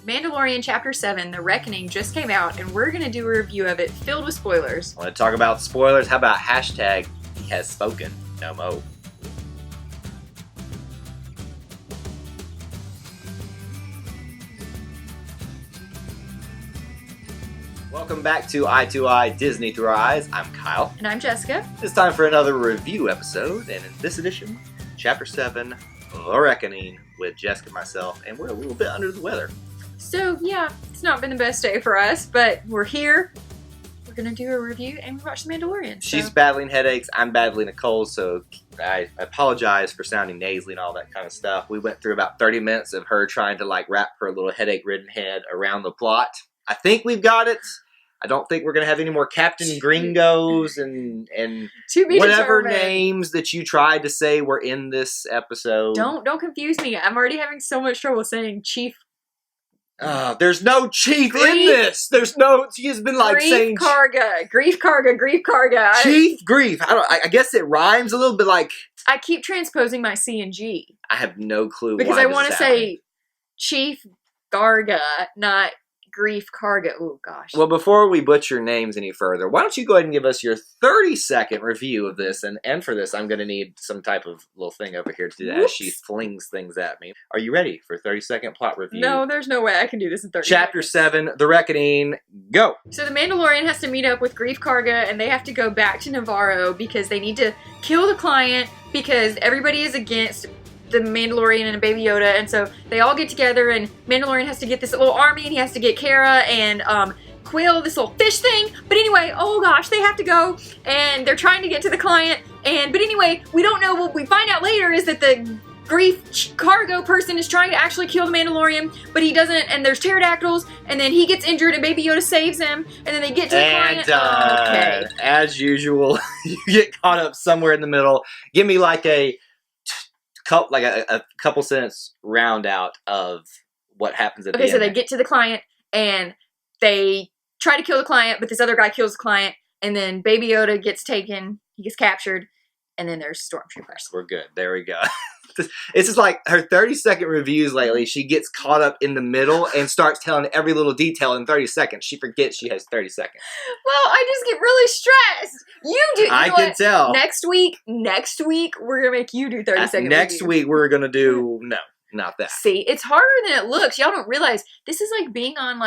Mandalorian Chapter 7, The Reckoning, just came out, and we're going to do a review of it filled with spoilers. Want to talk about spoilers? How about hashtag he has spoken? No mo. Welcome back to Eye to Eye Disney Through Our Eyes. I'm Kyle. And I'm Jessica. It's time for another review episode, and in this edition, Chapter 7, The Reckoning, with Jessica and myself, and we're a little bit under the weather. So, yeah, it's not been the best day for us, but we're here. We're going to do a review, and we watched The Mandalorian. So. She's battling headaches, I'm battling a cold, so I apologize for sounding nasally and all that kind of stuff. We went through about 30 minutes of her trying to wrap her little headache-ridden head around the plot. I think we've got it. I don't think we're going to have any more Captain Gringos and whatever names that you tried to say were in this episode. Don't confuse me. I'm already having so much trouble saying Chief. There's no chief in this. There's no. She has been saying Grief Karga. Chief Grief. I guess it rhymes a little bit like. I keep transposing my C and G. I have no clue because why I want to say Chief Garga, not Grief Karga. Oh gosh. Well, before we butcher names any further, why don't you go ahead and give us your 30-second review of this? And for this, I'm going to need some type of little thing over here to do that as she flings things at me. Are you ready for a 30-second plot review? No, there's no way I can do this in 30 Chapter seconds. 7, The Reckoning, go! So the Mandalorian has to meet up with Grief Karga, and they have to go back to Navarro because they need to kill the client because everybody is against the Mandalorian and Baby Yoda, and so they all get together, and Mandalorian has to get this little army, and he has to get Cara and Quill, this little fish thing. But anyway, oh gosh, they have to go, and they're trying to get to the client, but anyway, we don't know. What we find out later is that the Grief Cargo person is trying to actually kill the Mandalorian, but he doesn't, and there's pterodactyls, and then he gets injured, and Baby Yoda saves him, and then they get to the client. Okay. As usual, you get caught up somewhere in the middle. Give me a couple sentence round out of what happens at the end. Okay, so they get to the client, and they try to kill the client, but this other guy kills the client, and then Baby Yoda gets taken, he gets captured, and then there's stormtroopers. We're good. There we go. It's just like her 30-second reviews lately. She gets caught up in the middle and starts telling every little detail in 30 seconds. She forgets she has 30 seconds. Well, I just get really stressed. You do. I can tell. Next week, we're going to make you do 30 seconds. Next week, we're going to do, no, not that. See, it's harder than it looks. Y'all don't realize this is like being on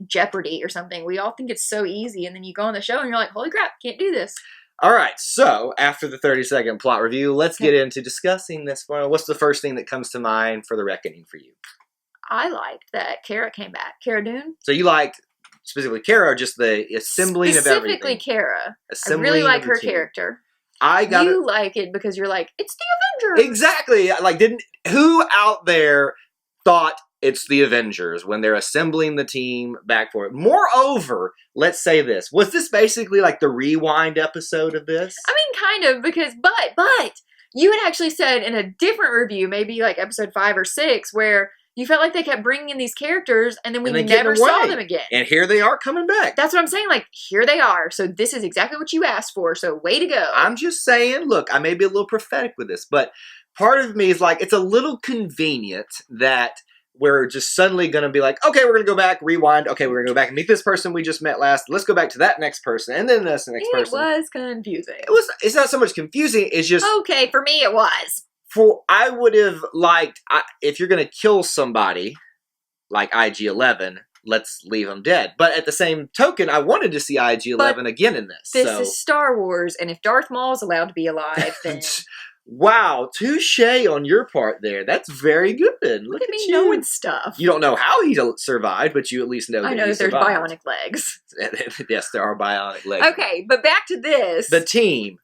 Jeopardy or something. We all think it's so easy, and then you go on the show and you're like, holy crap, can't do this. All right, so after the 30-second plot review, let's get into discussing this. What's the first thing that comes to mind for The Reckoning for you? I liked that Cara came back. Cara Dune. So you liked specifically Cara, or just the assembling of everything? Specifically Cara. I really like her character. You like it because you're like, it's the Avengers. Exactly. Who out there thought it's the Avengers when they're assembling the team back for it? Moreover, let's say this. Was this basically like the rewind episode of this? I mean, kind of, because, but, you had actually said in a different review, maybe like episode 5 or 6, where you felt like they kept bringing in these characters and then we never saw them again. And here they are coming back. That's what I'm saying. Here they are. So this is exactly what you asked for. So way to go. I'm just saying, look, I may be a little prophetic with this, but part of me is it's a little convenient that we're just suddenly going to be like, okay, we're going to go back, rewind. Okay, we're going to go back and meet this person we just met last. Let's go back to that next person, and then this next person. It was confusing. It's not so much confusing. It's just okay for me. It was. I would have liked if you're going to kill somebody like IG-11, let's leave them dead. But at the same token, I wanted to see IG-11 again in this. This is Star Wars, and if Darth Maul is allowed to be alive, then. Wow, touche on your part there. That's very good. Look at me knowing stuff. You don't know how he survived, but you at least know that he survived. I know there's bionic legs. Yes, there are bionic legs. Okay, but back to this. The team.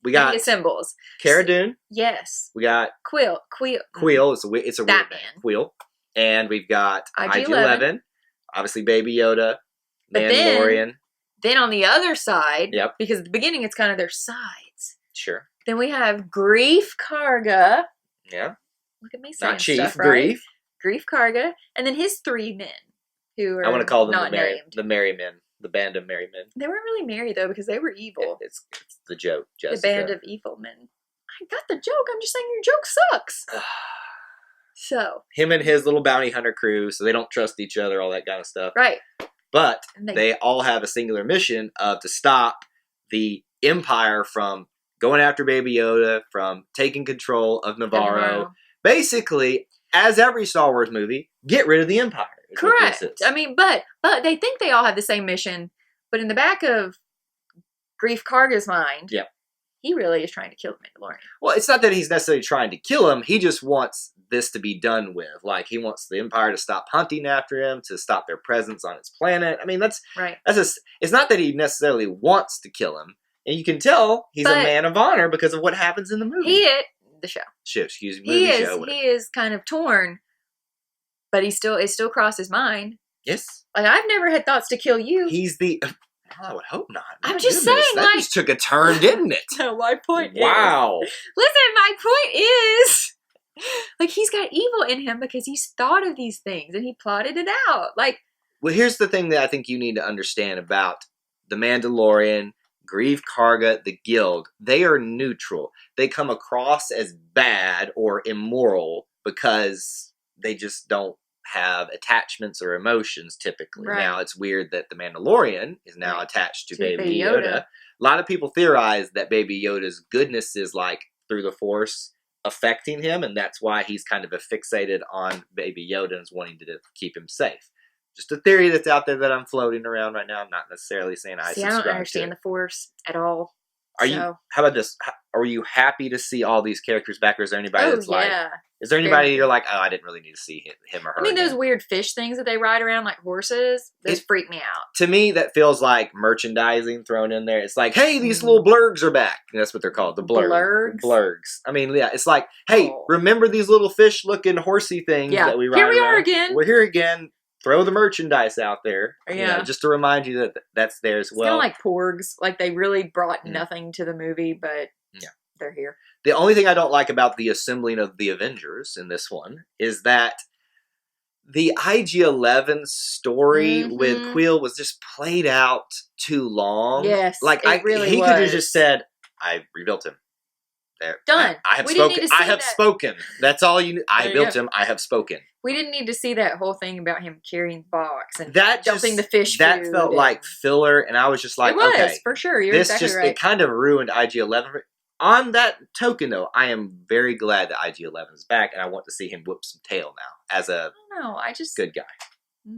We got the symbols. Cara Dune. Yes. We got Quill. It's a weird name. Quill. And we've got IG-11. Obviously Baby Yoda. Mandalorian. Then on the other side, yep. Because at the beginning it's kind of their sides. Sure. Then we have Grief Karga. Yeah. Look at me saying not Chief, stuff, right? Grief Karga. And then his 3 men, who are I want to call them not named. The Merry Men. The Band of Merry Men. They weren't really merry, though, because they were evil. It's the joke, Jessica. The Band of Evil Men. I got the joke. I'm just saying your joke sucks. So him and his little bounty hunter crew, so they don't trust each other, all that kind of stuff. right. But And they all have a singular mission of to stop the Empire from going after Baby Yoda, from taking control of Navarro. Basically, as every Star Wars movie, get rid of the Empire. Correct. I mean, but they think they all have the same mission, but in the back of Grief Karga's mind, yep, he really is trying to kill the Mandalorian. Well, it's not that he's necessarily trying to kill him. He just wants this to be done with. Like, he wants the Empire to stop hunting after him, to stop their presence on its planet. I mean, that's right. It's not that he necessarily wants to kill him. And you can tell he's a man of honor because of what happens in the movie. The show. Excuse me. He is kind of torn, but it still crossed his mind. Yes. Like, I've never had thoughts to kill you. He's the... I would hope not. I'm just saying, that just took a turn, didn't it? No, my point is... Wow. Listen, my point is... Like, he's got evil in him because he's thought of these things and he plotted it out. Like... Well, here's the thing that I think you need to understand about The Mandalorian, Grief Karga, the Guild. They are neutral. They come across as bad or immoral because they just don't have attachments or emotions typically. Right. Now, it's weird that the Mandalorian is now attached to Baby Yoda. A lot of people theorize that Baby Yoda's goodness is like through the Force affecting him, and that's why he's kind of fixated on Baby Yoda and is wanting to keep him safe. Just a theory that's out there that I'm floating around right now. I'm not necessarily saying I subscribe to. I don't understand the Force at all. How about this? Are you happy to see all these characters back, or is there anybody that's like... Is there anybody you're like, oh, I didn't really need to see him or her? I mean, those weird fish things that they ride around like horses, those freak me out. To me, that feels like merchandising thrown in there. It's like, hey, these little blurgs are back. And that's what they're called, the blurgs. Blurgs. I mean, yeah, it's like, hey, remember these little fish-looking horsey things that we ride around? Here we are again. We're here again. Throw the merchandise out there. Yeah. Just to remind you that that's there as well. It's kind of like porgs. Like, they really brought nothing to the movie, but they're here. The only thing I don't like about the assembling of the Avengers in this one is that the IG-11 story with Quill was just played out too long. Yes, like he could have just said, "I rebuilt him." There, done. I have spoken. I have spoken. That's all you. I built him. I have spoken. We didn't need to see that whole thing about him carrying the box and that dumping the fish. That felt like filler, and I was just like, it was, okay, for sure. You're exactly right. It kind of ruined IG-11. On that token, though, I am very glad that IG-11 is back, and I want to see him whip some tail now as a good guy,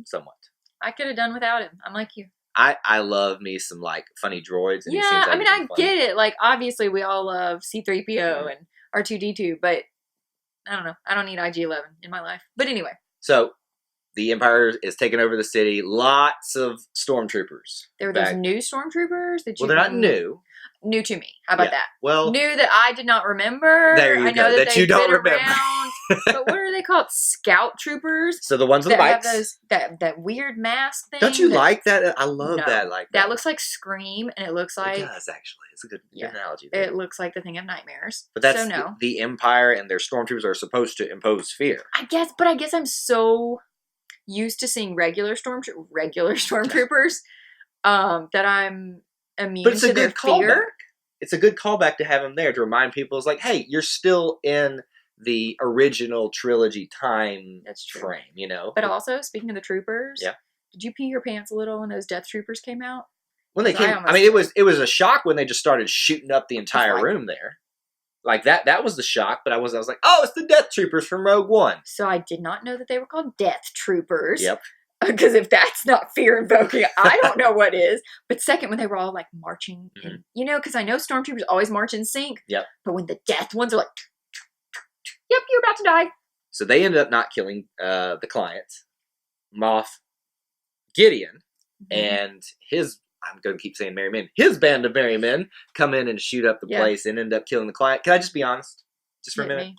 somewhat. I could have done without him. I'm like you. I love me some, like, funny droids. And I mean, I get it. Like, obviously, we all love C-3PO and R2-D2, but I don't know. I don't need IG-11 in my life. But anyway. So, the Empire is taking over the city. Lots of stormtroopers. There were those new stormtroopers? Well, they're not new. New to me. How about that? Well, new that I did not remember. There you go. That you don't remember. But what are they called? Scout troopers. So the ones with the bikes. Have those, that weird mask thing. Don't you like that? I love that. Like that looks like Scream, and it looks like it does actually. It's a good analogy. It looks like the Thing of Nightmares. But that's the Empire, and their stormtroopers are supposed to impose fear. I guess I'm so used to seeing regular stormtroopers that I'm immune to their fear. It's a good callback to have him there to remind people. It's like, hey, you're still in the original trilogy time frame, you know. But also, speaking of the troopers, did you pee your pants a little when those Death Troopers came out? When they came, I mean, it was a shock when they just started shooting up the entire room there. Like that was the shock. But I was like, oh, it's the Death Troopers from Rogue One. So I did not know that they were called Death Troopers. Yep. Because if that's not fear-invoking, I don't know what is. But second, when they were all, like, marching, and, you know, because I know stormtroopers always march in sync. Yep. But when the death ones are like, yep, you're about to die. So they ended up not killing the client, Moff Gideon, and his, I'm going to keep saying merry men, his band of merry men come in and shoot up the place and end up killing the client. Can I just be honest? Just for a minute?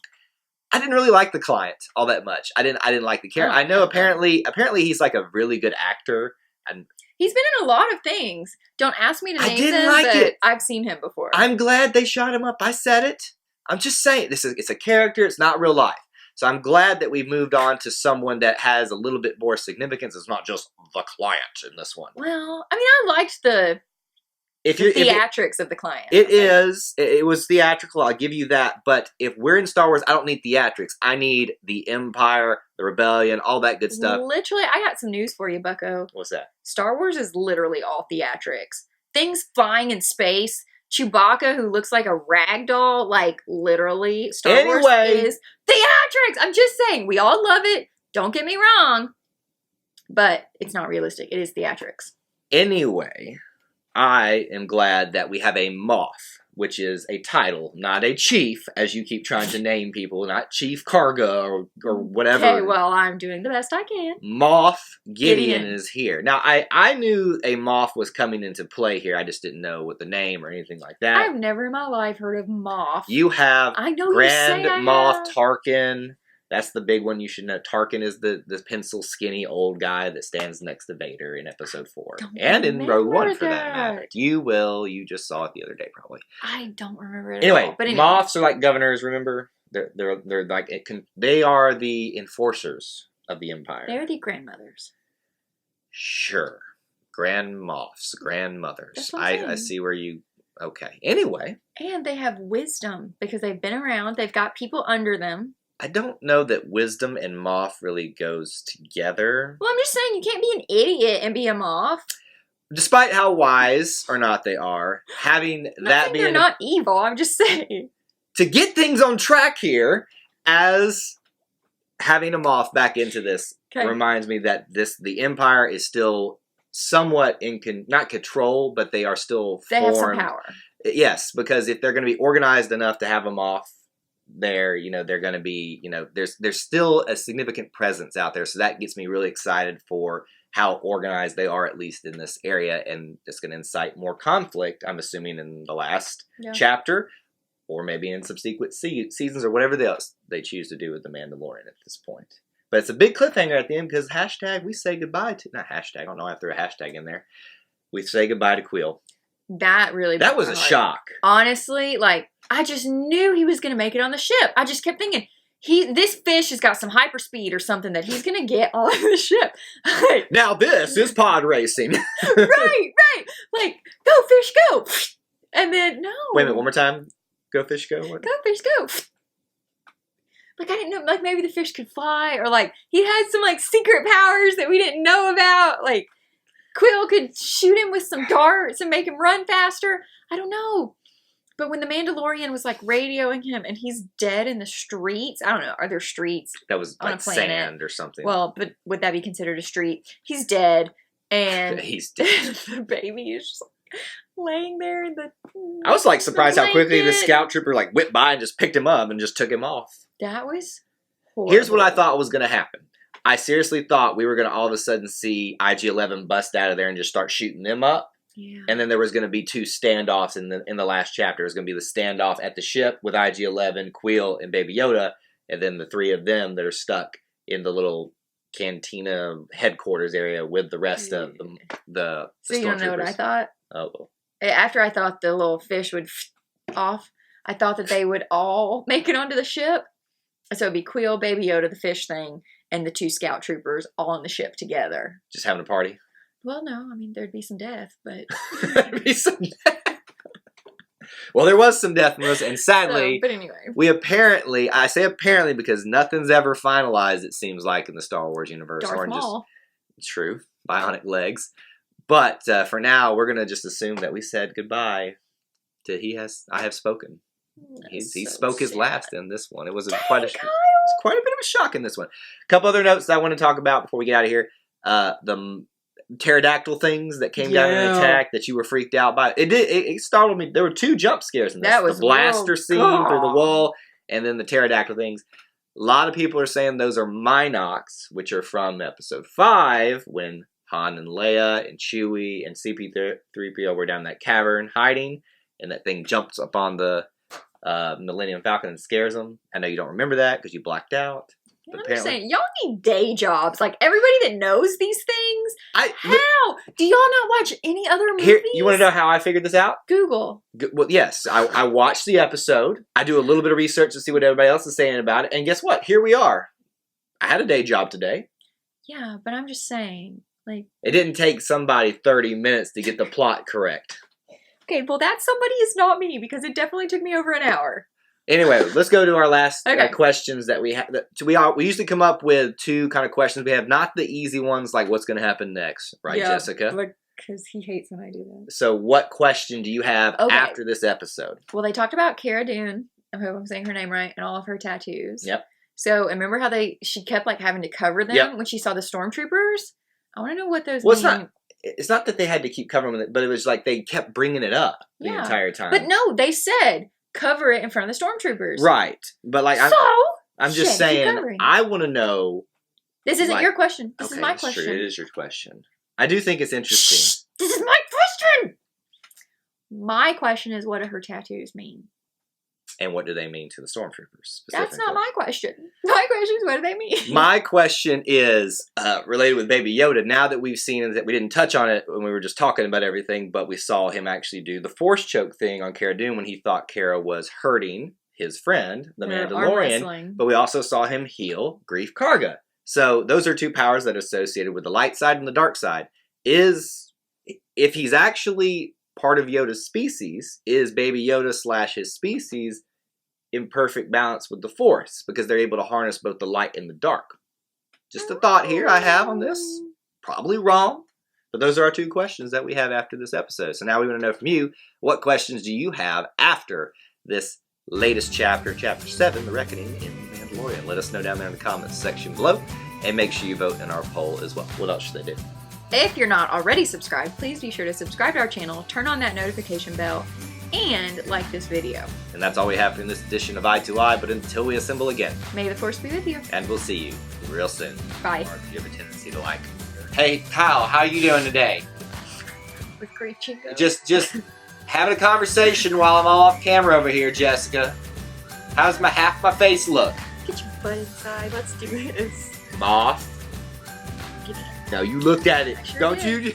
I didn't really like the client all that much. I didn't like the character. I know apparently he's like a really good actor, and he's been in a lot of things. Don't ask me to name them, but I've seen him before. I'm glad they shot him up. I said it. I'm just saying it's a character. It's not real life. So I'm glad that we've moved on to someone that has a little bit more significance. It's not just the client in this one. Well, I mean, I liked the If The theatrics of the client. It is. It was theatrical. I'll give you that. But if we're in Star Wars, I don't need theatrics. I need the Empire, the Rebellion, all that good stuff. Literally, I got some news for you, Bucko. What's that? Star Wars is literally all theatrics. Things flying in space. Chewbacca, who looks like a rag doll, like literally, Star Wars is theatrics. I'm just saying, we all love it. Don't get me wrong, but it's not realistic. It is theatrics. Anyway, I am glad that we have a Moff, which is a title, not a chief, as you keep trying to name people, not Chief Karga or whatever. Okay, well, I'm doing the best I can. Moff Gideon is here. Now, I knew a Moff was coming into play here. I just didn't know what the name or anything like that. I've never in my life heard of Moff. You have I know Grand you say Moff Tarkin. That's the big one you should know. Tarkin is the pencil skinny old guy that stands next to Vader in Episode 4. And in Rogue One, for that matter. You will. You just saw it the other day, probably. I don't remember it anyway, at all. But anyway, Moffs are like governors, remember? They're like, they are the enforcers of the Empire. They're the grandmothers. Sure. Grand Moffs, grandmothers. That's what I'm saying. I see where you... Okay. Anyway. And they have wisdom because they've been around. They've got people under them. I don't know that wisdom and Moff really goes together. Well, I'm just saying you can't be an idiot and be a Moff. Despite how wise or not they are, having that being... They're not evil, I'm just saying. To get things on track here, as having a Moff back into this reminds me that the Empire is still somewhat not control, but they are still They have some power. Yes, because if they're going to be organized enough to have a Moff there, they're going to be, there's still a significant presence out there. So that gets me really excited for how organized they are, at least in this area. And it's going to incite more conflict, I'm assuming, in the last chapter, or maybe in subsequent seasons, or whatever else they choose to do with the Mandalorian at this point. But it's a big cliffhanger at the end because we say goodbye to, not hashtag, I don't know, I threw a hashtag in there. We say goodbye to Quill. That was a shock. Honestly, I just knew he was going to make it on the ship. I just kept thinking, this fish has got some hyperspeed or something that he's going to get on the ship. Now this is pod racing. right. Go fish, go. And then, no. Wait a minute, one more time. Go fish, go. What? Go fish, go. I didn't know, maybe the fish could fly, or he had some secret powers that we didn't know about. Quill could shoot him with some darts and make him run faster. I don't know. But when the Mandalorian was radioing him and he's dead in the streets, I don't know, are there streets? That was on a planet? Sand or something. Well, but would that be considered a street? He's dead, and he's dead. The baby is just laying there in the... I was surprised how quickly the scout trooper whipped by and just picked him up and just took him off. That was horrible. Here's what I thought was going to happen. I seriously thought we were going to all of a sudden see IG-11 bust out of there and just start shooting them up. Yeah. And then there was going to be 2 standoffs in the last chapter. It was going to be the standoff at the ship with IG-11, Quill, and Baby Yoda, and then the 3 of them that are stuck in the little cantina headquarters area with the rest of the So you don't know what I thought? Oh. After I thought the little fish would off, I thought that they would all make it onto the ship. So it'd be Quill, Baby Yoda, the fish thing, and the 2 scout troopers all on the ship together. Just having a party? Well, no. I mean, there'd be some death, but... There'd be some death. Well, there was some death in this, and sadly... but anyway. We apparently... I say apparently because nothing's ever finalized, it seems like, in the Star Wars universe. Darth Maul. True. Bionic legs. But for now, we're going to just assume that we said goodbye to I have spoken. He spoke his last in this one. It was quite a bit of a shock in this one. A couple other notes that I want to talk about before we get out of here. The pterodactyl things that came down and attacked that you were freaked out by. It startled me. There were 2 jump scares in this. That was the blaster scene through the wall, and then the pterodactyl things. A lot of people are saying those are Minox, which are from Episode 5, when Han and Leia and Chewie and CP3PO were down that cavern hiding, and that thing jumps up on the Millennium Falcon and scares them. I know you don't remember that because you blacked out. I'm just saying, y'all need day jobs. Everybody that knows these things. How? Do y'all not watch any other movies? Here, you want to know how I figured this out? Google. Well, yes. I watched the episode. I do a little bit of research to see what everybody else is saying about it. And guess what? Here we are. I had a day job today. Yeah, but I'm just saying, It didn't take somebody 30 minutes to get the plot correct. Okay, well, that somebody is not me because it definitely took me over an hour. Anyway, let's go to our last Okay. questions that we have. We usually come up with 2 kind of questions. We have not the easy ones like what's going to happen next, right, Yeah, Jessica? Because he hates when I do that. So what question do you have after this episode? Well, they talked about Cara Dune. I hope I'm saying her name right, and all of her tattoos. Yep. So, and remember how she kept like having to cover them when she saw the stormtroopers? I want to know what those mean. It's not that they had to keep covering it, but it was like they kept bringing it up the entire time. But no, they said cover it in front of the stormtroopers. Right. But like I'm just saying, I want to know. This isn't your question. This is my question. question. True. It is your question. I do think it's interesting. Shh, this is my question. My question is, what do her tattoos mean? And what do they mean to the stormtroopers? That's not my question. My question is, what do they mean? My question is related with Baby Yoda. Now that we've seen that, we didn't touch on it when we were just talking about everything, but we saw him actually do the Force choke thing on Cara Dune when he thought Cara was hurting his friend, the Mandalorian. But we also saw him heal Greef Karga. So those are 2 powers that are associated with the light side and the dark side. If he's actually part of Yoda's species, is Baby Yoda / his species in perfect balance with the Force, because they're able to harness both the light and the dark? Just a thought here I have on this. Probably wrong, but those are our 2 questions that we have after this episode. So now we want to know from you, what questions do you have after this latest chapter, Chapter 7, The Reckoning in Mandalorian? Let us know down there in the comments section below, and make sure you vote in our poll as well. What else should they do? If you're not already subscribed, please be sure to subscribe to our channel, turn on that notification bell, and like this video. And that's all we have in this edition of Eye to Eye, but until we assemble again, may the Force be with you. And we'll see you real soon. Bye. Or if you have a tendency to like. Hey, Kyle, how you doing today? With Greef Chingo. Just having a conversation while I'm all off camera over here, Jessica. How's half my face look? Get your butt inside. Let's do this. Moth. No, you looked at it. I sure Don't did. you?